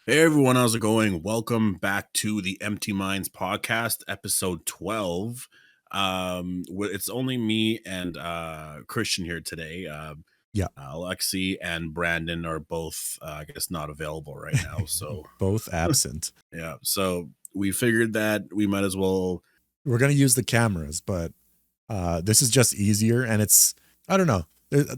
Hey everyone, how's it going? Welcome back to the Empty Minds podcast, episode 12. It's only me and Christian here today. Yeah, Alexi and Brandon are both, I guess, not available right now. So, both absent. yeah. So we figured that we might as well. We're gonna use the cameras, but this is just easier, and it's I don't know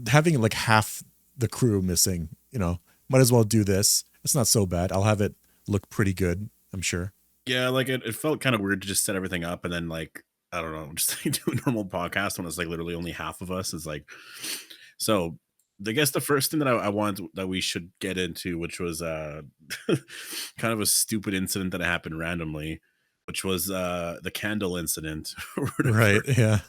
having like half the crew missing. Might as well do this. It's not so bad. I'll have it look pretty good. I'm sure. Yeah, like it felt kind of weird to just set everything up and then I don't know, just like do a normal podcast when it's like literally only half of us. Is like so. I guess the first thing that I want that we should get into, which was kind of a stupid incident that happened randomly, which was the candle incident or Right. whatever. Yeah.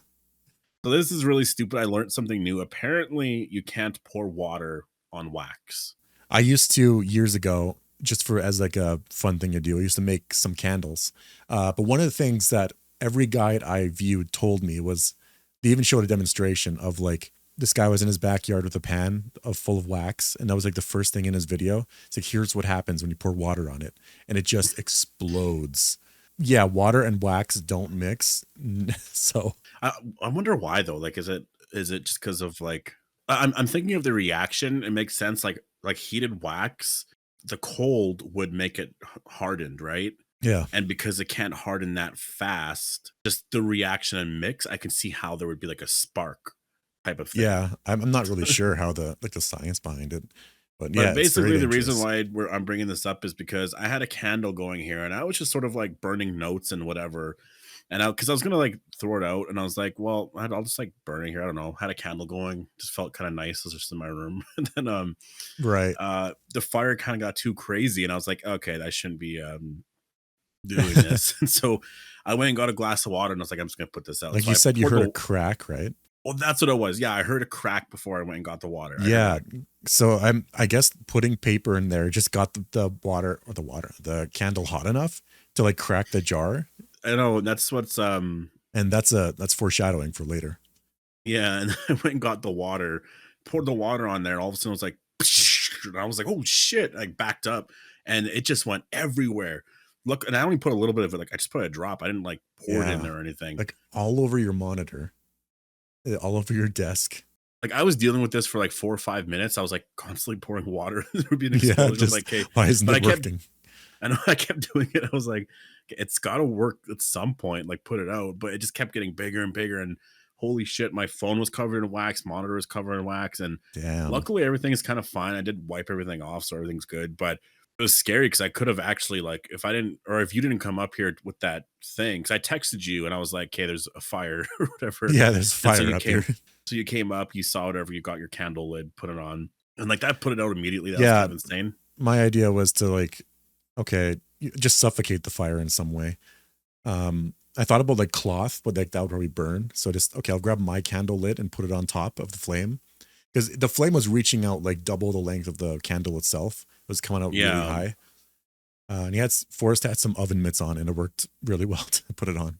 So this is really stupid. I learned something new. Apparently, you can't pour water on wax. I used to years ago, just for as like a fun thing to do. I used to make some candles. But one of the things that every guide I viewed told me was they even showed a demonstration of like this guy was in his backyard with a pan of full of wax, and that was like the first thing in his video. It's like here's what happens when you pour water on it, and it just explodes. Yeah, water and wax don't mix. So I, I wonder why though. Like, is it just because of like I'm thinking of the reaction. It makes sense. Like heated wax, the cold would make it hardened, right? yeah. And because it can't harden that fast, just the reaction and mix, I can see how there would be like a spark type of thing. Yeah, I'm not really sure how the science behind it, but But yeah, it's very basically, the reason dangerous. why I'm bringing this up is because I had a candle going here, and I was just sort of like burning notes and whatever. And because I was gonna like throw it out, and I was like, well, I'll just like burn it here. I don't know. Had a candle going, just felt kind of nice. It was just in my room, and then Right. the fire kind of got too crazy, and I was like, okay, I shouldn't be doing this. And so I went and got a glass of water, and I was like, I'm just gonna put this out. Like So you I said, you poured heard a the crack, right? well, that's what it was. Yeah, I heard a crack before I went and got the water. I heard Yeah. like So I guess putting paper in there just got the candle hot enough to like crack the jar. I know that's what's And that's foreshadowing for later. yeah, and I went and got the water, poured the water on there, and all of a sudden it was like, and I was like, oh shit, like backed up, and it just went everywhere. Look, and I only put a little bit of it, like I just put a drop. I didn't like pour it in Yeah. there or anything. Like all over your monitor, all over your desk. Like I was dealing with this for like 4 or 5 minutes. I was like constantly pouring water. There would be an Yeah, explosion. I was just like, okay, why isn't but it working? I know I kept doing it. I was like, it's got to work at some point. Like put it out, but it just kept getting bigger and bigger. And holy shit, my phone was covered in wax, monitor was covered in wax, and Damn. luckily everything is kind of fine. I did wipe everything off, so everything's good. But it was scary because I could have actually like if I didn't or if you didn't come up here with that thing, because I texted you and I was like, okay, there's a fire or whatever. Yeah, there's And so fire you up here. came so you came up, you saw whatever, you got your candle lid, put it on, and like that put it out immediately. That was kind Yeah, of insane. my idea was to like, okay, just suffocate the fire in some way. I thought about like cloth, but like that would probably burn. So just okay, I'll grab my candle lit and put it on top of the flame because the flame was reaching out like double the length of the candle itself. It was coming out really Yeah. high, and Forrest had some oven mitts on, and it worked really well to put it on.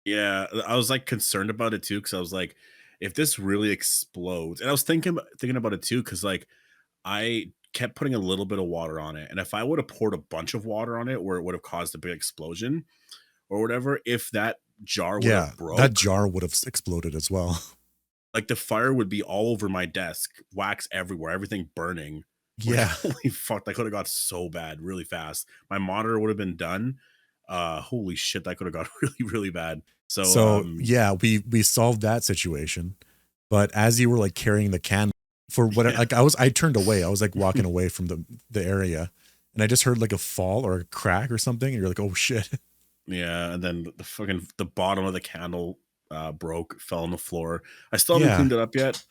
Yeah, I was like concerned about it too because I was like, if this really explodes, and I was thinking about it too because like I kept putting a little bit of water on it, and if I would have poured a bunch of water on it, where it would have caused a big explosion or whatever, if that jar would Yeah, have that broke, jar would have exploded as well. like the fire would be all over my desk, wax everywhere, everything burning. Like Yeah. holy fuck, that could have got so bad really fast. My monitor would have been done. Holy shit, that could have got really really bad. So So yeah, we solved that situation. But as you were like carrying the can for what yeah. like I turned away. I was like walking away from the area, and I just heard like a fall or a crack or something, and you're like, oh shit. Yeah, and then the fucking the bottom of the candle broke, fell on the floor. I still haven't Yeah. cleaned it up yet.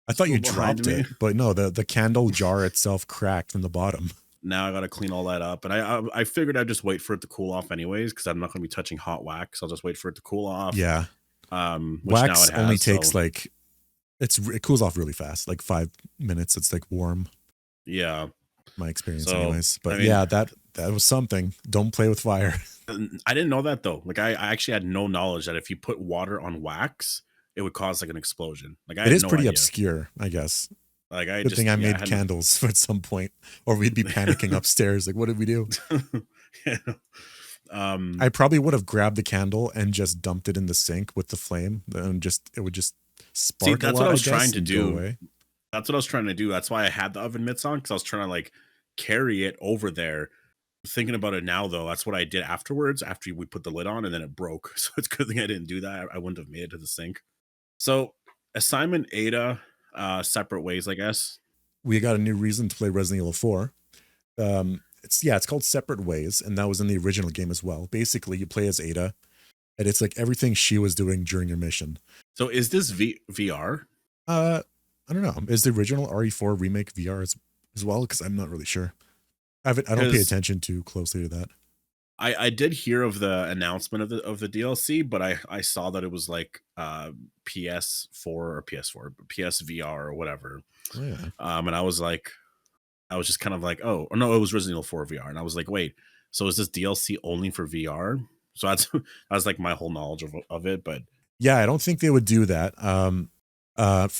I thought you Still behind dropped me. it, but no, the candle jar itself cracked from the bottom. Now I gotta clean all that up, and I figured I'd just wait for it to cool off anyways because I'm not gonna be touching hot wax. I'll just wait for it to cool off. Yeah. Which now Wax it only has. takes So like it cools off really fast, like 5 minutes. It's like warm, yeah. my experience So anyways. I But mean, yeah, that was something. Don't play with fire. I didn't know that though. Like I actually had no knowledge that if you put water on wax, it would cause like an explosion. Like I It had is no pretty idea. obscure, I guess. Like I Good thing just I yeah, I made had no candles at some point, or we'd be panicking upstairs. Like, what did we do? yeah, um I probably would have grabbed the candle and just dumped it in the sink with the flame, and just it would just see spark a that's what lot, I I was trying guess, to and go do. away. That's what I was trying to do. That's why I had the oven mitts on because I was trying to like carry it over there. Thinking about it now, though, that's what I did afterwards. After we put the lid on, and then it broke. So it's a good thing I didn't do that. I wouldn't have made it to the sink. So assignment Ada, separate ways, I guess. We got a new reason to play Resident Evil 4. It's called Separate Ways, and that was in the original game as well. Basically, you play as Ada, and it's like everything she was doing during your mission. So is this VR? Uh, I don't know. Is the original RE4 remake VR as well? Because I'm not really sure. I don't pay Because attention too closely to that. I did hear of the announcement of the DLC, but I saw that it was like PS4 or PS4, PSVR or whatever. Oh yeah. And I was like, I was just kind of like, oh, or no, it was Resident Evil 4 VR, and I was like, wait, so is this DLC only for VR? So that's that's like my whole knowledge of it, but Yeah, I don't think they would do that.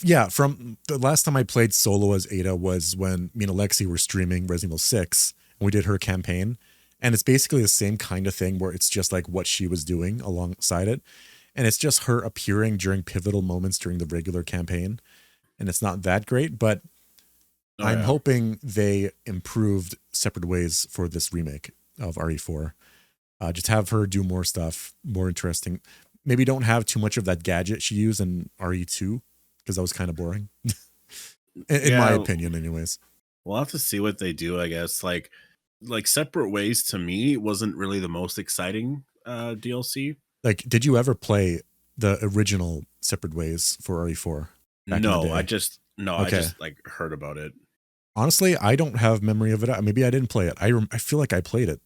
Yeah, from the last time I played solo as Ada was when me and Alexi were streaming Resident Evil 6, and we did her campaign. And it's basically the same kind of thing where it's just like what she was doing alongside it. And it's just her appearing during pivotal moments during the regular campaign. And it's not that great, but oh I'm yeah, hoping they improved Separate Ways for this remake of RE4. Just have her do more stuff, more interesting. Maybe don't have too much of that gadget she used in RE2 because that was kind of boring, in my yeah. opinion, anyways. We'll have to see what they do, I guess. Like separate ways to me wasn't really the most exciting DLC. Like, did you ever play the original Separate Ways for RE4 back in the No, day? I Okay. just like heard about it. Honestly, I don't have memory of it. Maybe I didn't play it. I feel like I played it.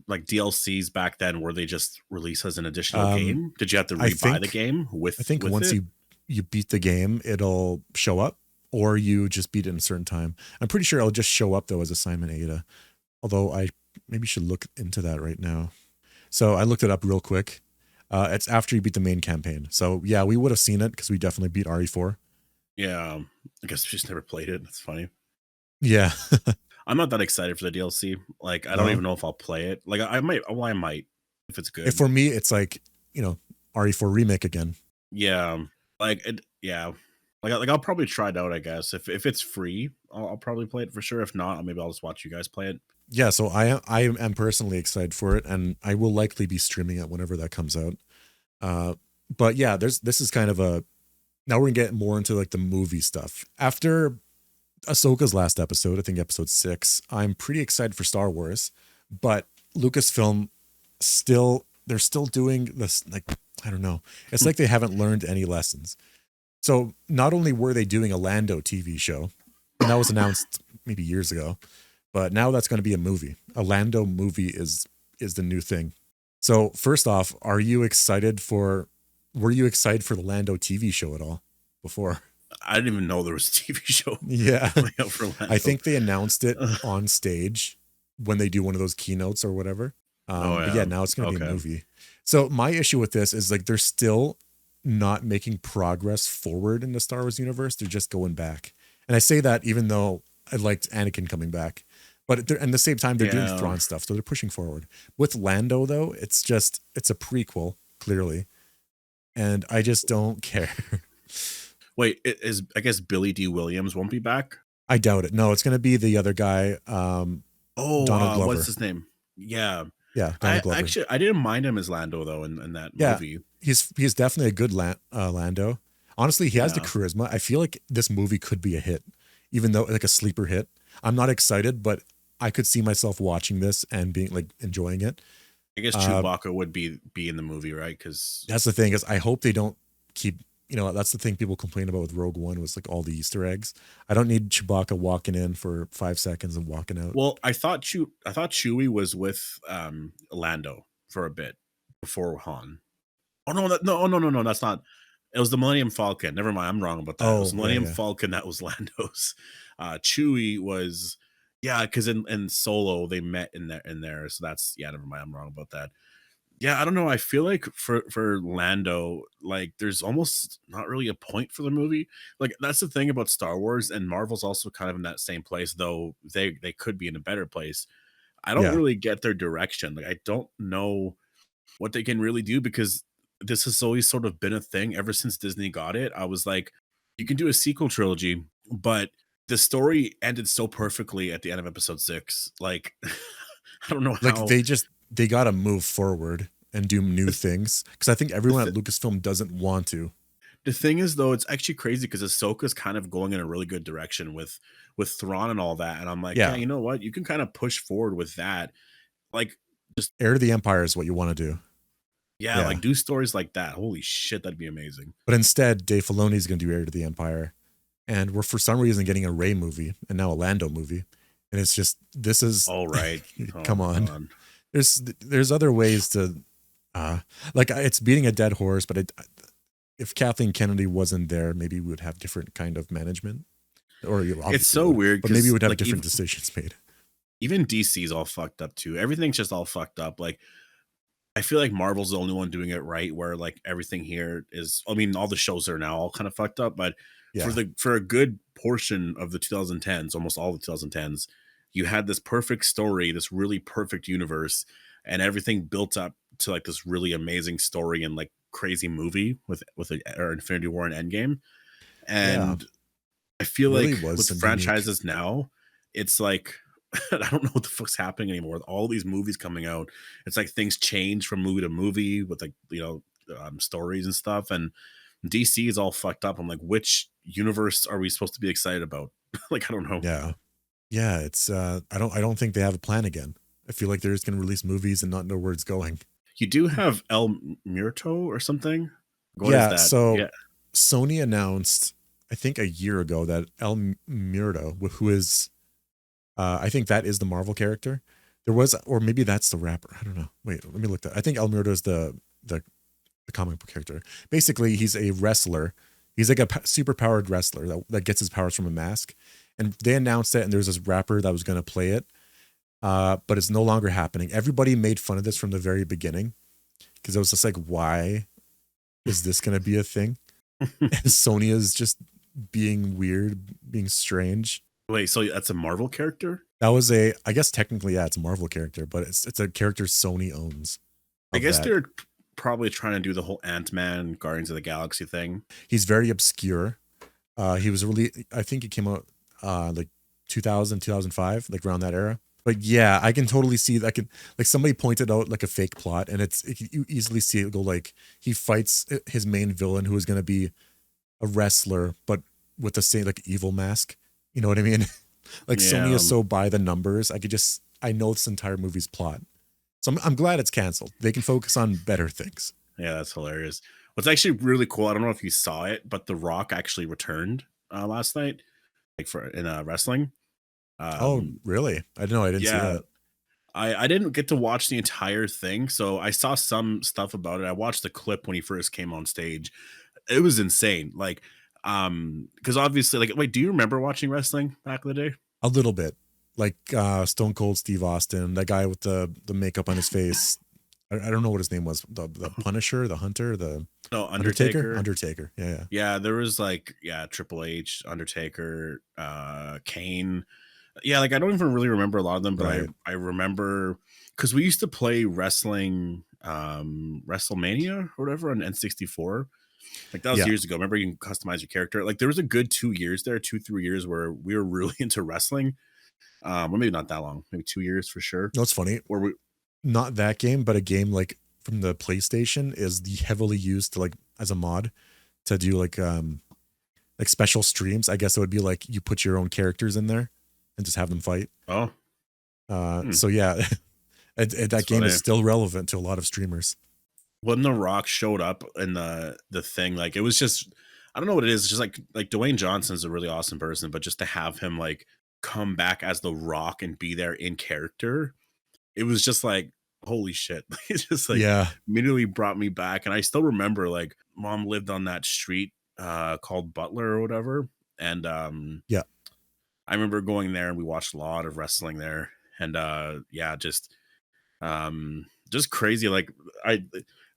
Like DLCs back then, were they just released as an additional Um, game? Did you have to I rebuy the think game I think with once it? you beat the game, it'll show up, or you just beat it in a certain time. I'm pretty sure it'll just show up though as assignment Ada. Although I maybe should look into that right now. So I looked it up real quick. It's after you beat the main campaign. So yeah, we would have seen it because we definitely beat RE4. Yeah, I guess I just never played it. That's funny. Yeah. I'm not that excited for the DLC. Like, I don't No. even know if I'll play it. Like, I might. Well, I might if it's If good. for me, it's like, RE4 remake again. Yeah, like it. Yeah, like I'll probably try it out. I guess if it's free, I'll probably play it for sure. If not, maybe I'll just watch you guys play it. Yeah, so I am personally excited for it, and I will likely be streaming it whenever that comes out. Uh, but yeah, this is kind of a now we're gonna get more into like the movie stuff. After Ahsoka's last episode, I think episode 6, I'm pretty excited for Star Wars, but Lucasfilm they're still doing this, like, I don't know. It's like they haven't learned any lessons. So not only were they doing a Lando TV show, and that was announced maybe years ago, but now that's going to be a movie. A Lando movie is the new thing. So first off, were you excited for the Lando TV show at all before? I didn't even know there was a TV show Yeah. coming out for I Lando. think they announced it on stage when they do one of those keynotes or whatever. Oh But yeah, yeah. now it's going to be a Okay. movie. So my issue with this is like they're still not making progress forward in the Star Wars universe. They're just going back. And I say that even though I liked Anakin coming back, but at the same time they're doing Yeah. Thrawn stuff, so they're pushing forward. With Lando though, it's a prequel clearly, and I just don't care. Wait, is I guess Billy D. Williams won't be back? I doubt it. No, it's going to be the other guy, Oh, Donald what's Glover. his name? Yeah. Yeah, Donald Glover. I didn't mind him as Lando though in that Yeah, movie. he's definitely a good Lando. Honestly, he has the Yeah. charisma. I feel like this movie could be a hit, even though like a sleeper hit. I'm not excited, but I could see myself watching this and being like enjoying it. I guess Uh, Chewbacca would be in the movie, right? Because that's the thing is, I hope they don't keep. That's the thing people complain about with Rogue One was like all the Easter eggs. I don't need Chewbacca walking in for 5 seconds and walking out. well, I thought Chewie was with Lando for a bit before Han. Oh no, no, that's not. It was the Millennium Falcon. Never mind, I'm wrong about that. It was Oh the yeah, Millennium yeah. Falcon that was Lando's. Chewie was yeah, because in Solo they met in there, so that's yeah. Never mind, I'm wrong about that. Yeah, I don't know. I feel like for Lando, like there's almost not really a point for the movie. Like that's the thing about Star Wars, and Marvel's also kind of in that same place, though they could be in a better place. I don't Yeah. really get their direction. Like I don't know what they can really do because this has always sort of been a thing ever since Disney got it. I was like, you can do a sequel trilogy, but the story ended so perfectly at the end of episode 6. Like I don't know Like how they got to move forward and do new the, things because I think everyone at the, Lucasfilm doesn't want to. the thing is though, it's actually crazy because Ahsoka's kind of going in a really good direction with Thrawn and all that. And I'm like, yeah, Yeah. you know what? You can kind of push forward with that. Like just Heir to the Empire is what you want to do. yeah, Yeah. like do stories like that. Holy shit, that'd be amazing. But instead, Dave Filoni is going to do Heir to the Empire. And we're for some reason getting a Rey movie and now a Lando movie. And it's just, this is, All right. Oh come my on. god. There's other ways to, like it's beating a dead horse, but if Kathleen Kennedy wasn't there, maybe we would have different kind of management. Or you It's obviously so would, weird but maybe we because would have like different decisions made. even DC's all fucked up too. Everything's just all fucked up. Like I feel like Marvel's the only one doing it right, where like everything here is. I mean, all the shows are now all kind of fucked up, but Yeah. for a good portion of the 2010s, almost all the 2010s, you had this perfect story, this really perfect universe, and everything built up to like this really amazing story and like crazy movie with or Infinity War and Endgame. Yeah. And I feel Really like was with some unique. franchises now, it's like I don't know what the fuck's happening anymore. With all these movies coming out, it's like things change from movie to movie with like stories and stuff. And DC is all fucked up. I'm like, which universe are we supposed to be excited about? Like, I don't know. Yeah. Yeah. It's, I don't think they have a plan again. I feel like they're just going to release movies and not know where it's going. You do have El Murto or something. What is Yeah. that? So Yeah. Sony announced, I think a year ago, that El Murdo, who is, I think that is the Marvel character. There was, or maybe that's the rapper. I don't know. Wait, let me look that. I think El Murdo is the the comic book character. Basically, he's a wrestler. He's like a super powered wrestler that gets his powers from a mask. And they announced it, and there's this rapper that was going to play it, but it's no longer happening. Everybody made fun of this from the very beginning because it was just like, why is this going to be a thing? And Sony is just being weird, being strange. Wait, so that's a Marvel character? That was a, I guess technically, yeah, it's a Marvel character, but it's a character Sony owns I of guess that. they're probably trying to do the whole Ant-Man Guardians of the Galaxy thing. He's very obscure. He was really, I think he came out like 2000, 2005, like around that era. But yeah, I can totally see that. I can, like somebody pointed out like a fake plot, and you easily see it go like he fights his main villain who is going to be a wrestler, but with the same like evil mask. You know what I mean? Like Sony Yeah, is so by the numbers. I know this entire movie's plot. So I'm glad it's canceled. They can focus on better things. yeah, that's hilarious. What's actually really cool, I don't know if you saw it, but The Rock actually returned last night, like for in wrestling. Oh, Um, really? I didn't know. I didn't see yeah, that. I didn't get to watch the entire thing, so I saw some stuff about it. I watched the clip when he first came on stage. It was insane. Like, because obviously, like, wait, do you remember watching wrestling back in the day? A little bit. Like Stone Cold Steve Austin, that guy with the makeup on his face. I don't know what his name was. The Punisher, the Hunter, the No, Undertaker? Undertaker. Undertaker. Yeah, yeah. Yeah, there was like Triple H, Undertaker, Kane. Yeah, like I don't even really remember a lot of them, but Right. I remember because we used to play wrestling, WrestleMania or whatever on N64. Like that was Yeah. years ago. Remember you can customize your character. Like there was a good 2 years there, 2 3 years where we were really into wrestling. Well, maybe not that long, maybe 2 years for sure. No, it's funny. Where we Not that game, but a game like from the PlayStation is heavily used to like as a mod to do like special streams. I guess it would be like you put your own characters in there and just have them fight. oh, So yeah, that's that game is funny. still relevant to a lot of streamers. When The Rock showed up in the thing, like it was just I don't know what it is. It's just like Dwayne Johnson's a really awesome person, but just to have him like come back as The Rock and be there in character, it was just like holy shit. It just like Yeah, immediately brought me back. And I still remember like mom lived on that street called Butler or whatever. And yeah, I remember going there and we watched a lot of wrestling there. And yeah, just just crazy. Like I,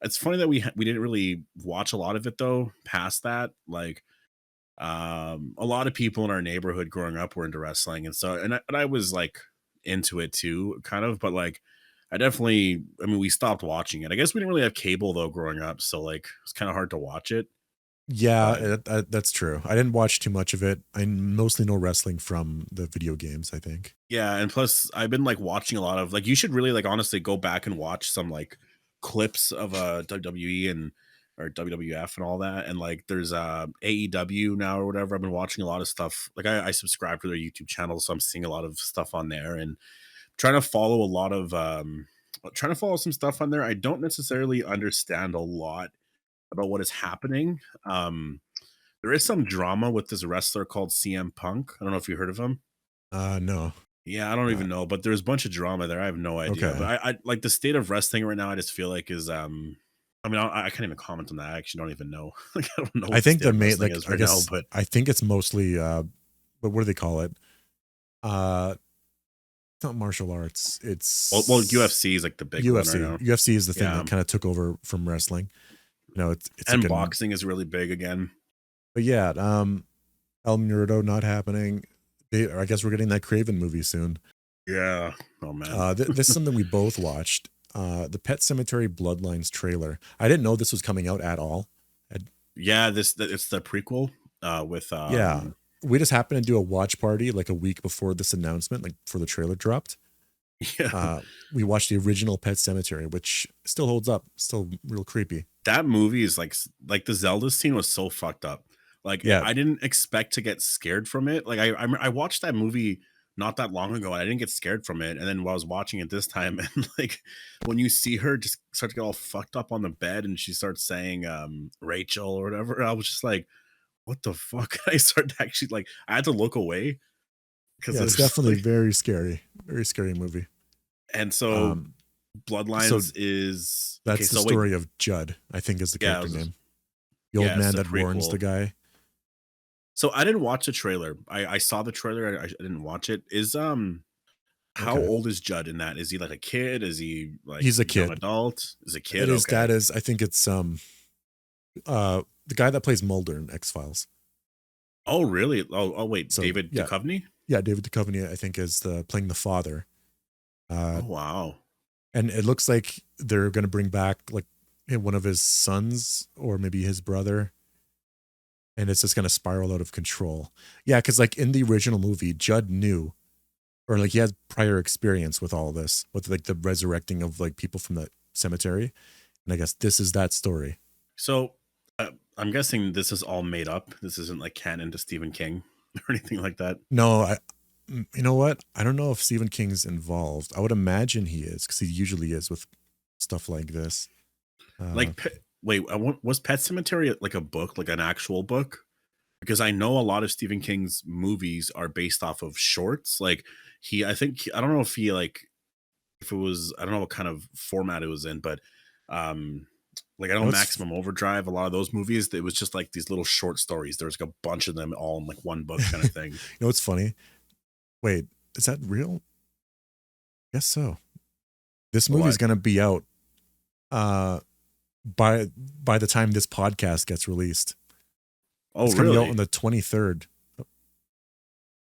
it's funny that we didn't really watch a lot of it though. Past that, like a lot of people in our neighborhood growing up were into wrestling, and so and I was like into it too, kind of, but like I definitely, I mean, we stopped watching it. I guess we didn't really have cable though growing up, so like it's kind of hard to watch it. Yeah, But that's true. I didn't watch too much of it. I mostly know wrestling from the video games, I think. yeah, and plus I've been like watching a lot of like, you should really like honestly go back and watch some like clips of WWE and or WWF and all that. And like there's AEW now or whatever. I've been watching a lot of stuff. Like I subscribe to their YouTube channel, so I'm seeing a lot of stuff on there and trying to follow a lot of trying to follow some stuff on there. I don't necessarily understand a lot about what is happening. There is some drama with this wrestler called CM Punk. I don't know if you heard of him. No. Yeah, I don't Uh, even know, but there's a bunch of drama there. I have no idea, but okay. I like the state of wrestling right now. I just feel like is I mean, I can't even comment on that. I actually don't even know. Like, I don't know I what the think state the of main, wrestling like, is I right now, guess but I think it's mostly but what do they call it? Uh it's not martial arts. well, It's UFC is like the big one right UFC. now. UFC is the thing Yeah, that kind of took over from wrestling. You know, it's like and an boxing is really big again. but yeah, El Muerto not happening. I guess we're getting that Craven movie soon. Yeah. Oh man. This is something we both watched. The Pet Cemetery Bloodlines trailer. I didn't know this was coming out at all. I, Yeah, it's the prequel with yeah, we just happened to do a watch party like a week before this announcement, like before the trailer dropped. yeah, Uh, we watched the original Pet Cemetery, which still holds up, still real creepy. that movie is like the Zelda scene was so fucked up. Like Yeah, I didn't expect to get scared from it. Like I watched that movie not that long ago and I didn't get scared from it. And then while I was watching it this time, and like when you see her just start to get all fucked up on the bed and she starts saying Rachel or whatever, I was just like, what the fuck? I started to actually like I had to look away because yeah, it it's was definitely like, very scary movie. and so Um, so Bloodlines is okay. that's the So wait, story of Judd, I think is the yeah, it character was, name. The old yeah, it's man the that warns the prequel. guy. So I didn't watch the trailer. I saw the trailer. I didn't watch it. Is how Okay, old is Judd in that? Is he like a kid? Is he like he's a young kid. adult? Is a And kid? his Okay. dad is, I think it's the guy that plays Mulder in X Files. Oh really? Oh wait, So David yeah, Duchovny? yeah, David Duchovny, I think, is the playing the father. Uh, Oh wow. and it looks like they're gonna bring back like one of his sons or maybe his brother, and it's just gonna spiral out of control. Yeah, because like in the original movie, Judd knew, or like he has prior experience with all this, with like the resurrecting of like people from the cemetery, and I guess this is that story. So I'm guessing this is all made up. This isn't like canon to Stephen King or anything like that. No, you know what? I don't know if Stephen King's involved. I would imagine he is because he usually is with stuff like this. Uh, Like wait, was Pet Cemetery like a book, like an actual book? Because I know a lot of Stephen King's movies are based off of shorts. Like I think I don't know if he like if it was I don't know what kind of format it was in, but like I know no, it's Maximum Overdrive, a lot of those movies, it was just like these little short stories. There was like a bunch of them all in like one book kind of thing. what's funny. Wait, is that real? Guess so. This movie's What? gonna be out uh by the time this podcast gets released. Oh, It's coming out really? on the 23rd.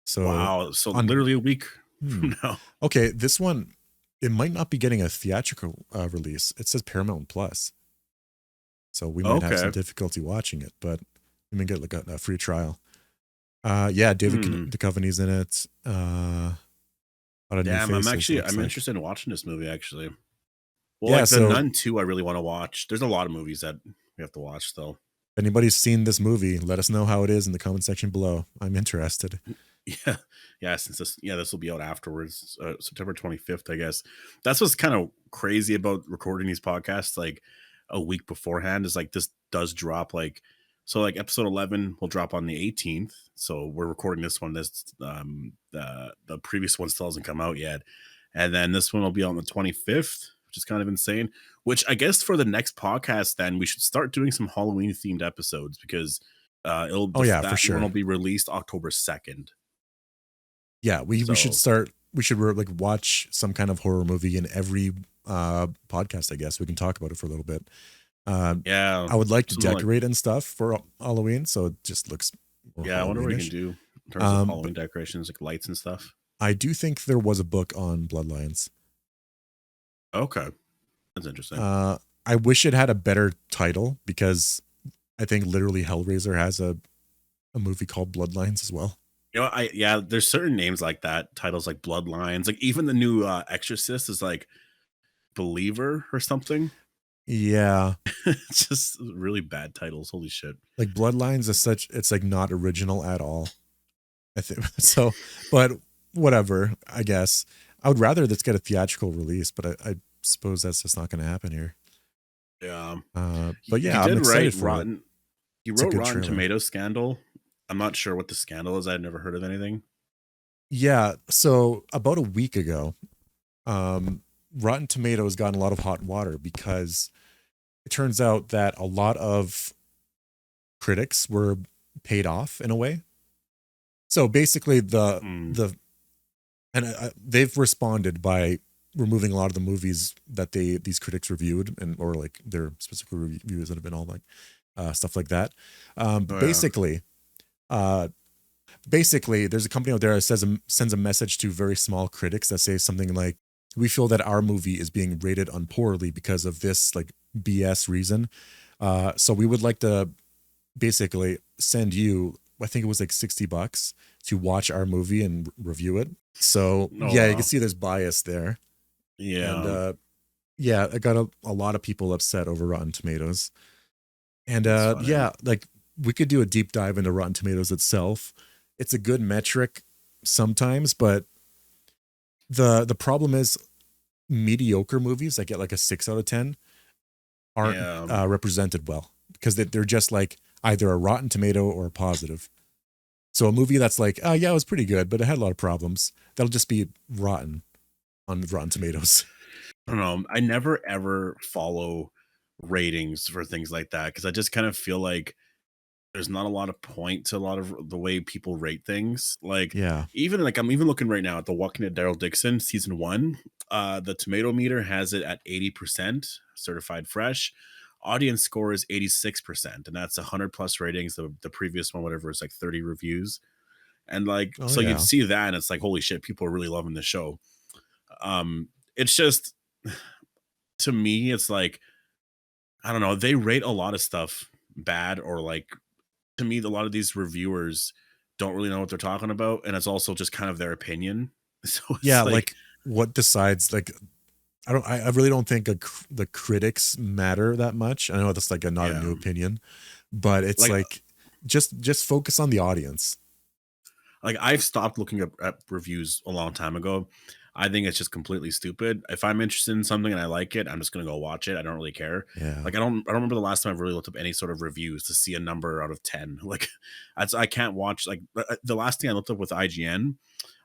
So Wow. So on literally a week hmm. from now. Okay, this one it might not be getting a theatrical release. It says Paramount Plus. So we might have some Okay. difficulty watching it, but we may get like a free trial. Yeah, David Hmm. Duchovny's in it. A lot of new Damn, faces, looks I'm like. interested in watching this movie actually. Well, Yeah, like The so Nun 2, I really want to watch. There's a lot of movies that we have to watch though. if anybody's seen this movie, let us know how it is in the comment section below. I'm interested. Yeah, yeah. Since this will be out afterwards, September 25th, I guess. That's what's kind of crazy about recording these podcasts like a week beforehand. Is like this does drop like so like episode 11 will drop on the 18th. So we're recording this one. This the previous one still hasn't come out yet, and then this one will be on the 25th, which is kind of insane. Which I guess for the next podcast, then we should start doing some Halloween themed episodes because Oh yeah, for that one will sure. be released October 2nd. Yeah, we should So start. We should like watch some kind of horror movie in every podcast, I guess we can talk about it for a little bit. Um, Yeah, I would like to something like decorate and stuff for Halloween, so it just looks more yeah. I wonder what you can Halloweenish. do in terms of But Halloween decorations, like lights and stuff. I do think there was a book on Bloodlines. Okay, that's interesting. Uh, I wish it had a better title because I think literally Hellraiser has a movie called Bloodlines as well. You know, I yeah, there's certain names like that, titles like Bloodlines, like even the new Exorcist is like Believer or something. Yeah, It's just really bad titles. Holy shit. like Bloodlines is such it's like not original at all. I think so, but whatever. I guess I would rather this get a theatrical release, but I suppose that's just not going to happen here. Yeah. But He yeah, I'm did excited write for it. Rotten. He It's a wrote good Rotten trailer. Tomato scandal. I'm not sure what the scandal is. I'd never heard of anything. Yeah, so about a week ago, um, Rotten Tomatoes got in a lot of hot water because it turns out that a lot of critics were paid off in a way. So basically, Mm, the and they've responded by removing a lot of the movies that these critics reviewed and or like their specific reviews that have been all like stuff like that. oh But yeah. uh, basically, there's a company out there that sends a message to very small critics that says something like, "We feel that our movie is being rated on poorly because of this like BS reason. So we would like to basically send you, I think it was like $60 to watch our movie and review it." So Oh yeah, you can wow. see there's bias there, and Yeah. yeah, it got a lot of people upset over Rotten Tomatoes, and That's funny. yeah, like we could do a deep dive into Rotten Tomatoes itself. It's a good metric sometimes, but the problem is mediocre movies that get like a 6 out of 10 aren't Yeah. represented well because they're just like either a rotten tomato or a positive. So a movie that's like, oh yeah, it was pretty good, but it had a lot of problems, that'll just be rotten on Rotten Tomatoes. I don't know. I never ever follow ratings for things like that because I just kind of feel like there's not a lot of point to a lot of the way people rate things. Like Yeah. even like I'm even looking right now at the Walking Dead Daryl Dixon season one. The tomato meter has it at 80% certified fresh. Audience score is 86%, and that's 100 plus ratings. The previous one, whatever, is like 30 reviews. And like Oh so you'd yeah. see that and it's like, holy shit, people are really loving the show. It's just to me, it's like, I don't know, they rate a lot of stuff bad or like to me, a lot of these reviewers don't really know what they're talking about, and it's also just kind of their opinion. So Yeah, it's like, like what decides like I really don't think the critics matter that much. I know that's like a not a yeah, new opinion, but it's like like just focus on the audience. I've stopped looking at reviews a long time ago. I think it's just completely stupid. If I'm interested in something and I like it, I'm just gonna go watch it. I don't really care. Yeah. Like I don't remember the last time I've really looked up any sort of reviews to see a number out of 10. Like I can't watch like the last thing I looked up with IGN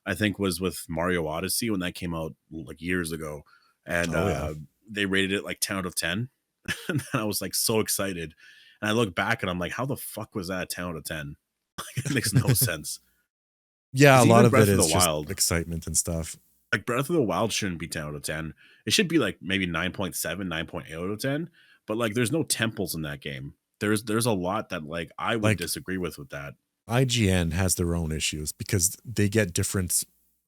I think was with Mario Odyssey when that came out like years ago, and Oh yeah. they rated it like 10 out of 10, and I was like so excited, and I look back and I'm like, how the fuck was that a 10 out of 10? It makes no sense. Yeah, a Because lot even of it Breath of the is just Wild, excitement and stuff. like Breath of the Wild shouldn't be 10 out of 10. It should be like maybe 9.7, 9.8 out of 10. But like there's no temples in that game. There's a lot that like I would Like disagree with that. IGN has their own issues because they get different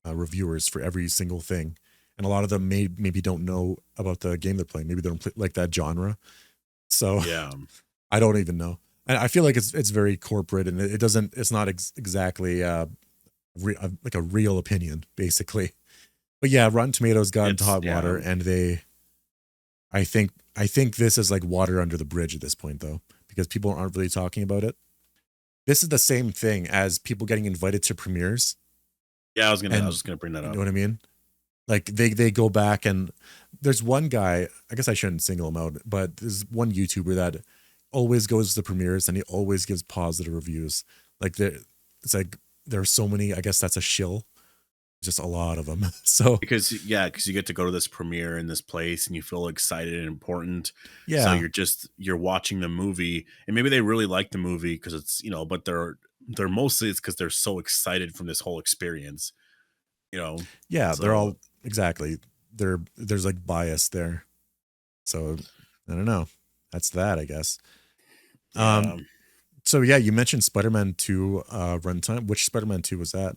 reviewers for every single thing, and a lot of them maybe don't know about the game they're playing. Maybe they don't play like that genre. So Yeah. I don't even know. And I feel like it's very corporate, and it doesn't. It's not exactly like a real opinion, basically. But yeah, Rotten Tomatoes got into It's hot yeah. water, and I think this is like water under the bridge at this point, though, because people aren't really talking about it. This is the same thing as people getting invited to premieres, Yeah, I was and just gonna bring that you know up. what I mean. Like they go back, and there's one guy. I guess I shouldn't single him out, but there's one YouTuber that always goes to the premieres and he always gives positive reviews. Like it's like there are so many. I guess that's a shill. Just a lot of them. So Because yeah, because you get to go to this premiere in this place and you feel excited and important. So yeah, you're watching the movie and maybe they really like the movie because it's, but they're mostly it's because they're so excited from this whole experience, you know. yeah, they're So all exactly. there's like bias there. So I don't know. That's that, I guess. Yeah. So yeah, you mentioned Spider-Man 2 runtime. Which Spider-Man 2 was that?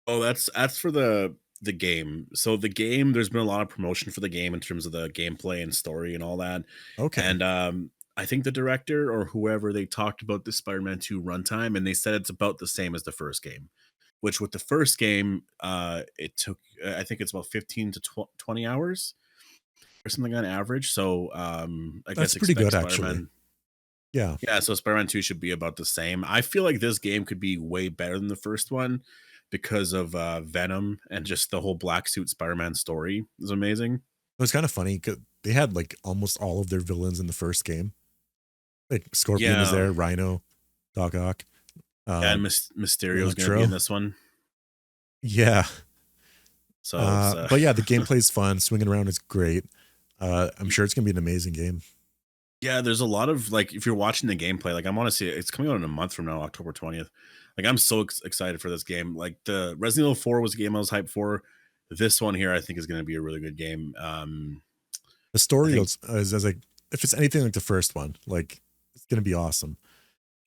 Oh, that's for the game. So the game, there's been a lot of promotion for the game in terms of the gameplay and story and all that. Okay. And I think the director or whoever, they talked about the Spider-Man 2 runtime and they said it's about the same as the first game. Which with the first game, it took I think it's about 15 to 20 hours or something on average. So I That's guess pretty expect good actually. Spider-Man. Yeah. Yeah, so Spider-Man 2 should be about the same. I feel like this game could be way better than the first one because of Venom and just the whole black suit Spider-Man story is amazing. It was kind of funny 'cause they had like almost all of their villains in the first game. Like Scorpion is Yeah, there, Rhino, Doc Ock, uh, and Mysterio is going to be in Electro. this one. Yeah. So it's But yeah, the gameplay is fun. Swinging around is great. I'm sure it's gonna be an amazing game. yeah, there's a lot of like if you're watching the gameplay, like I'm honestly it's coming out in a month from now, October 20th. Like I'm so excited for this game. Like the Resident Evil 4 was a game I was hyped for. This one here I think is going to be a really good game. The I story think is as like if it's anything like the first one, like it's gonna be awesome.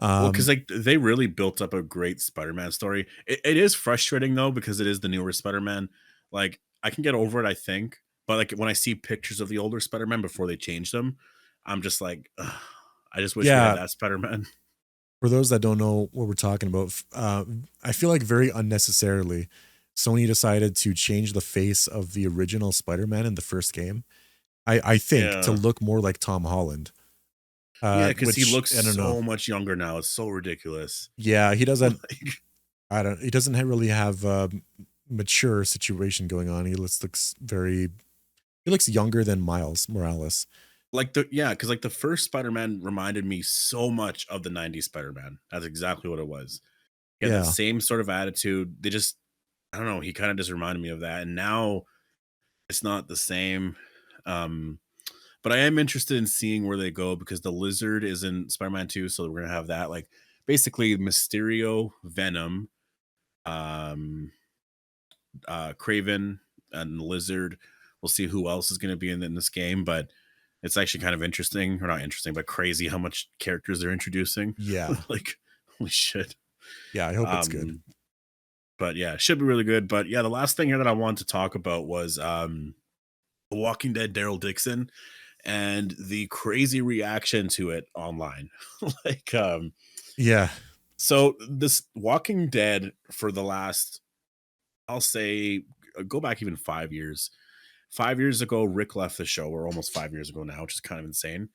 well, because Um, like they really built up a great Spider-Man story. It is frustrating though because it is the newer Spider-Man. Like I can get over it, I think, but like when I see pictures of the older Spider-Man before they changed them, I'm just like, ugh, I just wish we had yeah, that Spider-Man. for those that don't know what we're talking about, I feel like very unnecessarily, Sony decided to change the face of the original Spider-Man in the first game. I think to Yeah, look more like Tom Holland. yeah, because he Which looks I don't know. so much younger now. It's so ridiculous. Yeah, he doesn't. Like, I don't. He doesn't really have a mature situation going on. Looks very. He looks younger than Miles Morales. like the yeah, because like the first Spider-Man reminded me so much of the '90s Spider-Man. That's exactly what it was. He had that Yeah, same sort of attitude. They just I don't know. He kind of just reminded me of that, and now it's not the same. Um, but I am interested in seeing where they go because the Lizard is in Spider-Man 2, so we're gonna have that like basically Mysterio, Venom, um, Craven, and the Lizard. We'll see who else is gonna be in this game, but it's actually kind of interesting, or not interesting, but crazy how much characters they're introducing. yeah, Like, holy shit. yeah. I hope it's good. Um, but yeah, it should be really good. But yeah, the last thing here that I wanted to talk about was The Walking Dead Daryl Dixon and the crazy reaction to it online. like Yeah, so this Walking Dead for the last I'll say go back even 5 years. 5 years ago Rick left the show or almost 5 years ago now, which is kind of insane.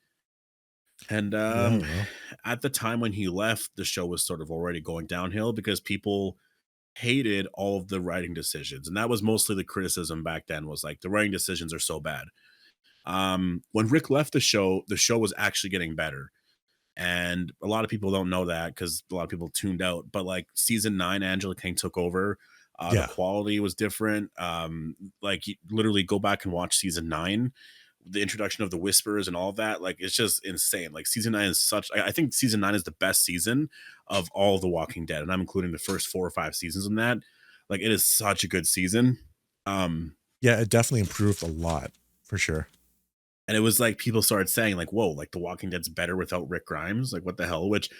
And yeah. Well, at the time when he left, the show was sort of already going downhill because people hated all of the writing decisions. And that was mostly the criticism back then was like the writing decisions are so bad. When Rick left the show was actually getting better. And a lot of people don't know that because a lot of people tuned out. But like season 9, Angela King took over. The yeah, quality was different. Like you literally go back and watch season 9, the introduction of the whispers and all of that. Like it's just insane. Like season 9 is such. I think season 9 is the best season of all of The Walking Dead, and I'm including the first 4 or 5 seasons in that. Like it is such a good season. Um, yeah. It definitely improved a lot for sure. and it was like people started saying like, "Whoa, like The Walking Dead's better without Rick Grimes." Like what the hell? Which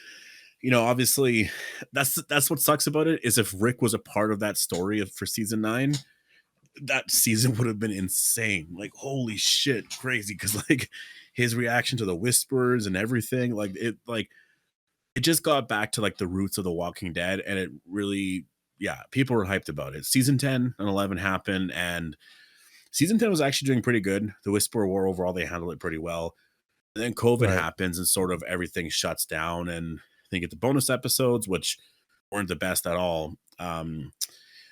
obviously that's what sucks about it is if Rick was a part of that story for season 9, that season would have been insane. Like holy shit, crazy because like his reaction to the whispers and everything, like it just got back to like the roots of The Walking Dead, and it really, yeah, people were hyped about it. Season 10 and 11 happened, and season 10 was actually doing pretty good. The Whisper War overall, they handled it pretty well. And then COVID Right. happens, and sort of everything shuts down, and they get the bonus episodes, which weren't the best at all.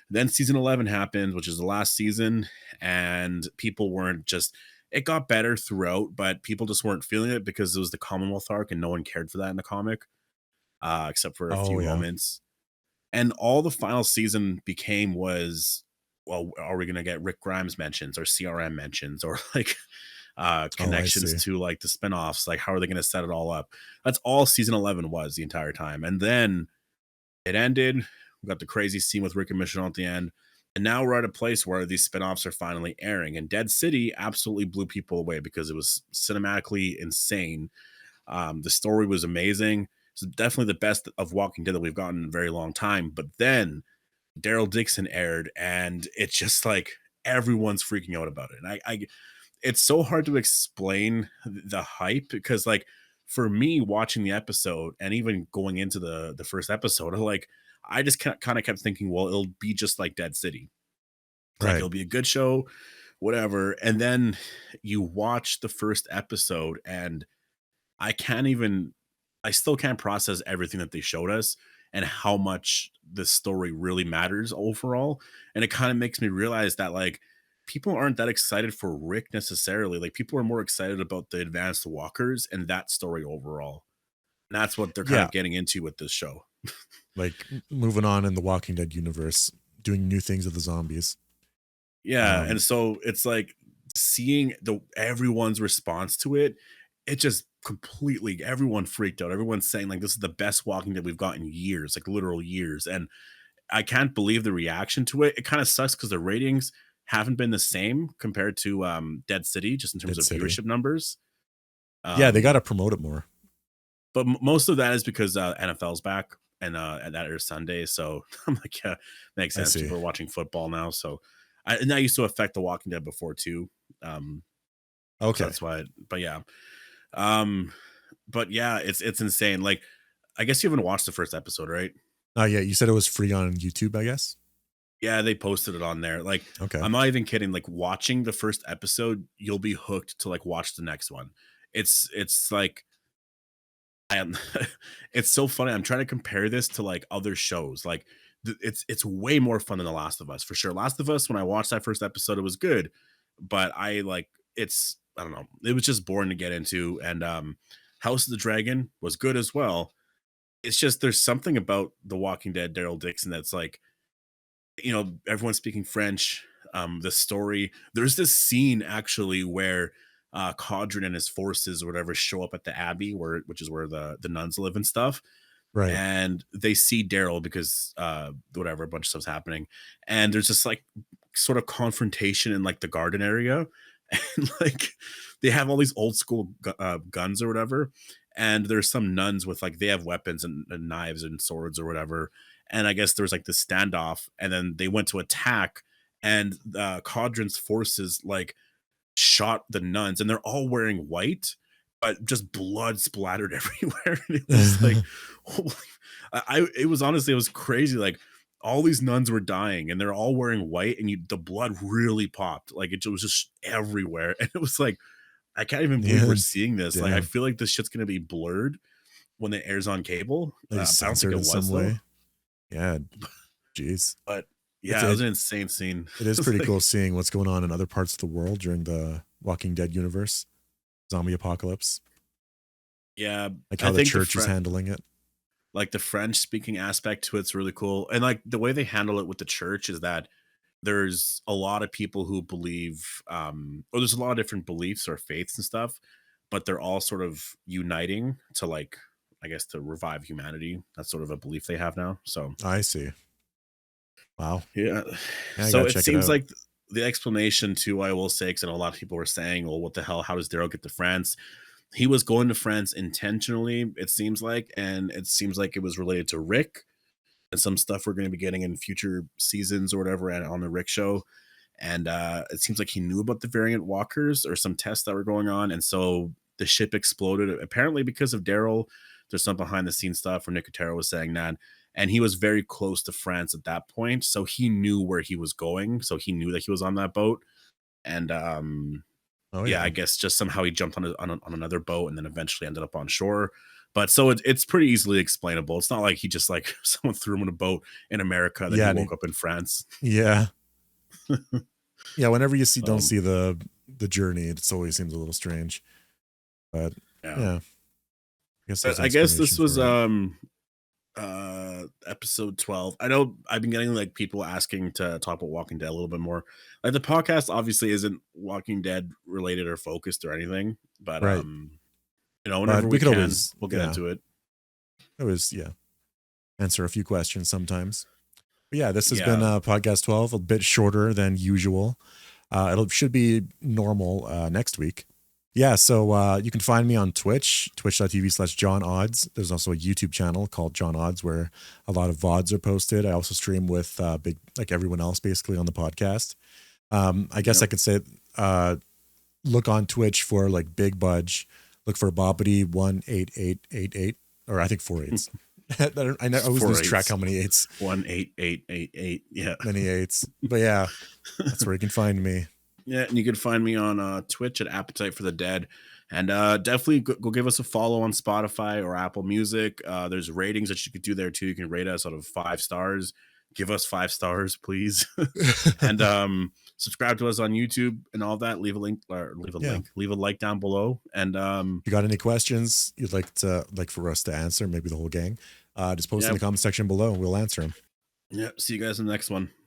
Then season 11 happened, which is the last season, and people weren't just. It got better throughout, but people just weren't feeling it because it was the Commonwealth arc, and no one cared for that in the comic, except for a Oh few yeah. moments. And all the final season became was, well, are we going to get Rick Grimes mentions or CRM mentions or like Oh, I connections see. to like the spinoffs? Like, how are they going to set it all up? That's all season 11 was the entire time. And then it ended. We got the crazy scene with Rick and Michonne at the end. And now we're at a place where these spinoffs are finally airing. And Dead City absolutely blew people away because it was cinematically insane. The story was amazing. It's definitely the best of Walking Dead that we've gotten in a very long time. But then Daryl Dixon aired, and it's just like everyone's freaking out about it. And it's so hard to explain the hype because, like, for me watching the episode and even going into the first episode, like, I just kind of kept thinking, well, it'll be just like Dead City, like Right. it'll be a good show, whatever. And then you watch the first episode, and I can't even I still can't process everything that they showed us and how much the story really matters overall. And it kind of makes me realize that, like, people aren't that excited for Rick necessarily. Like, people are more excited about the advanced walkers and that story overall. And that's what they're kind Yeah. of getting into with this show. Like moving on in the Walking Dead universe, doing new things with the zombies. Yeah, and Um, so it's like seeing the everyone's response to it, it just completely everyone freaked out. Everyone's saying like this is the best Walking Dead we've got in years, like literal years. And I can't believe the reaction to it. It kind of sucks because the ratings haven't been the same compared to Dead City, just in terms Dead of City. viewership numbers. Yeah, they got Um, to promote it more. but most of that is because NFL's back and that airs Sunday. So I'm like, yeah, makes I sense. see. People are watching football now. So and that used to affect The Walking Dead before too. Um, so Okay. that's why. Um, but yeah, it's insane. Like, I guess you haven't watched the first episode, right? Yeah, you said it was free on YouTube, I guess. Yeah, they posted it on there. Like, Okay. I'm not even kidding. Like, watching the first episode, you'll be hooked to like watch the next one. It's like I am it's so funny. I'm trying to compare this to like other shows. Like it's way more fun than The Last of Us for sure. Last of Us, when I watched that first episode, it was good, but I don't know. It was just boring to get into. And House of the Dragon was good as well. It's just there's something about The Walking Dead, Daryl Dixon, that's like, everyone's speaking French. The story. There's this scene actually where Codron and his forces or whatever show up at the Abbey, which is where the nuns live and stuff, Right. and they see Daryl because whatever, a bunch of stuff's happening, and there's this like sort of confrontation in like the garden area, and like they have all these old school guns or whatever, and there's some nuns with like they have weapons and knives and swords or whatever, and I guess there was like this standoff, and then they went to attack, and Codron's forces like shot the nuns, and they're all wearing white, but just blood splattered everywhere. And it was like, holy, it was honestly, it was crazy. Like all these nuns were dying, and they're all wearing white, and the blood really popped. Like it was just everywhere, and it was like, I can't even believe Yeah. we're seeing this. Like I Damn. feel like this shit's gonna be blurred when it airs on cable. Like I don't think censored it in some was though, way. Yeah. Jeez. but It's yeah, it was it, an insane scene. it is It's pretty like, cool seeing what's going on in other parts of the world during the Walking Dead universe, zombie apocalypse, yeah, like I how the think church is handling it. the French speaking aspect to it's really cool. And like the way they handle it with the church is that there's a lot of people who believe or there's a lot of different beliefs or faiths and stuff, but they're all sort of uniting to like, I guess, to revive humanity. That's sort of a belief they have now. So I see. Wow. yeah. Yeah, I So gotta it check it seems out. like the explanation too, I will say, because I know a lot of people were saying, well, what the hell? How does Daryl get to France? He was going to France intentionally, it seems like, and it seems like it was related to Rick and some stuff we're going to be getting in future seasons or whatever and on the Rick show. And it seems like he knew about the variant walkers or some tests that were going on. And so the ship exploded, apparently because of Daryl. There's some behind the scenes stuff where Nicotero was saying that. And he was very close to France at that point. So he knew where he was going. So he knew that he was on that boat. And Oh yeah, I yeah. guess just somehow he jumped on another boat and then eventually ended up on shore. But so it's pretty easily explainable. It's not like he just like someone threw him in a boat in America, then he Yeah. woke up in France. Yeah. Yeah. Whenever you don't Um, see the journey, it always seems a little strange. But yeah. yeah, I guess there's But an I guess this explanation was for it. episode 12. I know I've been getting like people asking to talk about Walking Dead a little bit more. Like the podcast obviously isn't Walking Dead related or focused or anything, but Right. whenever But we we could can, always, we'll get yeah, into it. always, yeah, answer a few questions sometimes. But yeah, this has been Yeah. podcast 12, a bit shorter than usual. It should be normal next week. Yeah, so you can find me on Twitch, twitch.tv/John Odds. There's also a YouTube channel called John Odds where a lot of VODs are posted. I also stream with big, like everyone else basically on the podcast. I guess I Yep. could say look on Twitch for like Big Budge. Look for Bobbity18888, or I think four eights. I always Four lose track eights. how many eights, 18888. Yeah. many eights. But yeah, that's where you can find me. Yeah, and you can find me on Twitch at Appetite for the Dead, and definitely go give us a follow on Spotify or Apple Music. There's ratings that you could do there too. You can rate us out of 5 stars. Give us 5 stars, please, and subscribe to us on YouTube and all that. Leave a link, or Yeah. leave a like down below, and If you got any questions you'd like for us to answer, maybe the whole gang, just post in yeah, the comment section below and we'll answer them. yeah. See you guys in the next one.